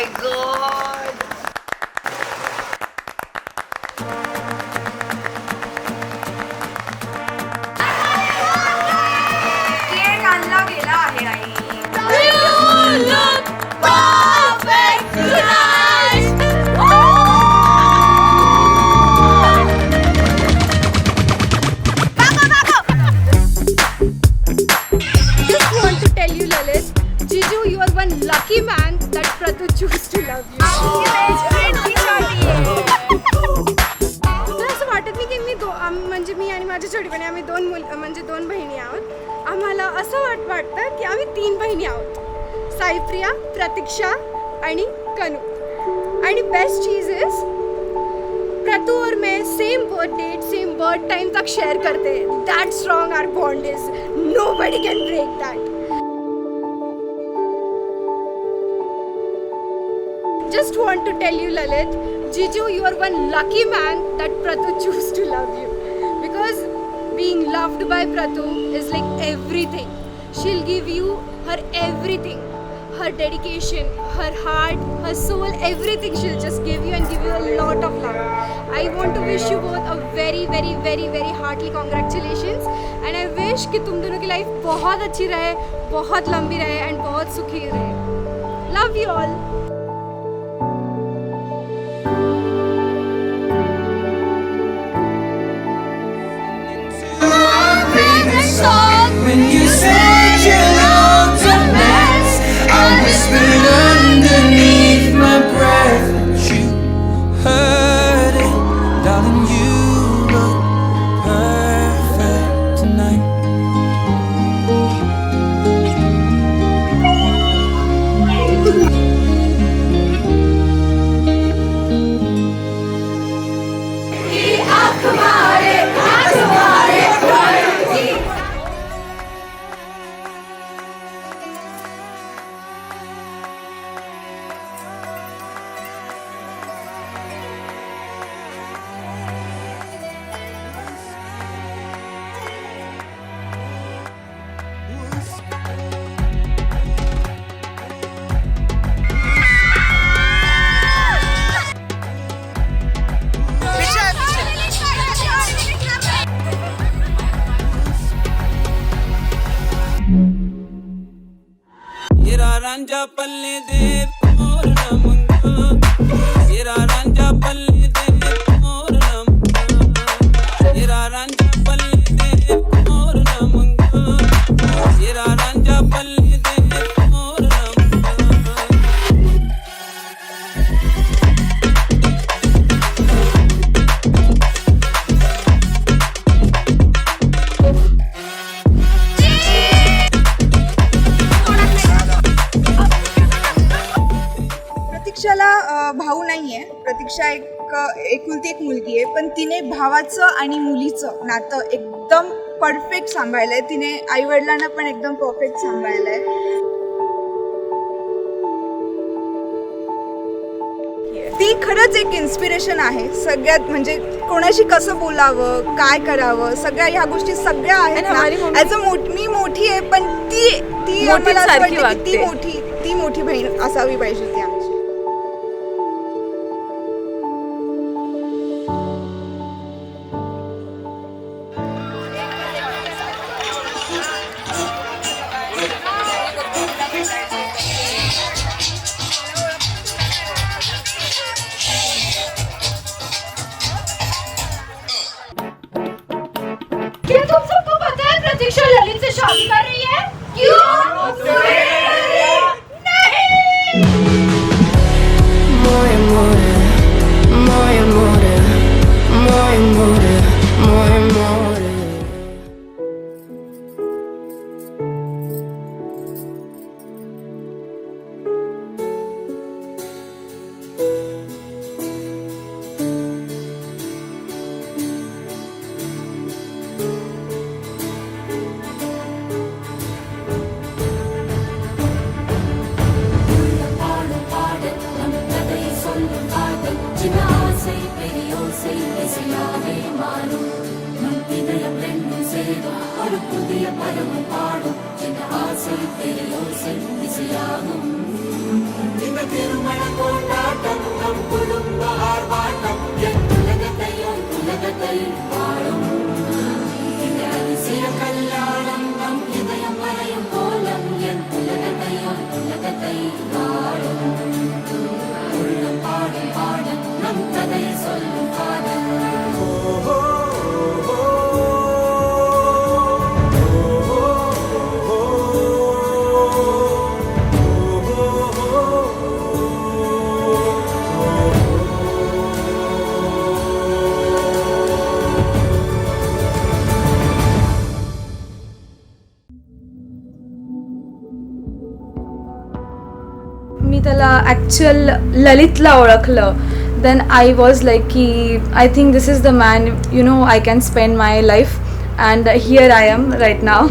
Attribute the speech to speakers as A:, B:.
A: My God. Cake आणला गेला आहे आई.
B: Lucky man that Pratu choose to love you. असं वाटत नाही की म्हणजे मी आणि माझी छोटीपणी आम्ही दोन बहिणी आहोत. आम्हाला असं वाटतं की आम्ही 3 बहिणी आहोत, साईप्रिया, प्रतीक्षा आणि कनू. आणि बेस्ट चीज इज प्रतू और मैं same birth date same birth time तक शेयर करते हैं. That strong our bond is, nobody can break that. Just want to tell you, Lalit, Jiju, you are one lucky man that Pratu choose to love you. Because being loved by Pratu is like everything. She'll give you her everything. Her dedication, her heart, her soul, everything she'll just give you and give you a lot of love. I want to wish you both a very, very, very, very heartily congratulations. And I wish कि तुम दोनों की life बहुत अच्छी रहे, बहुत लंबी रहे and बहुत सुखी रहे. Love you all.
C: When you said you loved a mess, I whispered underneath my breath, but you heard it, darling. You look perfect tonight. Ranjha पल्ले दे मोर मंगा, येरा रांझा पल्ले दे मोर मंगा, येरा रांझा पल्ले दे मोर मंगा, येरा रांझा पल्ले दे मोर मंगा.
D: प्रतीक्षाला भाऊ नाहीये. प्रतीक्षा एकुलती एक मुलगी आहे, पण तिने भावाचं आणि मुलीचं नातं एकदम परफेक्ट सांभाळलंय. तिने आईवडिलांना पण एकदम परफेक्ट सांभाळलंय. ती खरंच एक इन्स्पिरेशन आहे. सगळ्यात म्हणजे कोणाशी कसं बोलावं, काय करावं, सगळ्या ह्या गोष्टी सगळ्या आहेत ना. ॲज अ मी मोठी आहे, पण ती आम्हाला असं वाटतं की ती मोठी बहीण असावी पाहिजे ती आमची.
B: क्या तुम सबको पता है प्रतीक्षा ललित से शादी कर रही है? क्यों? नहीं।
C: Moje more, moje more, moje more, moje more.
E: Parum, मी त्याला ॲक्च्युअल ललितला ओळखलं. देन आय वॉज लाईक की I think this is the man, you know, I can spend my life and here I am right now.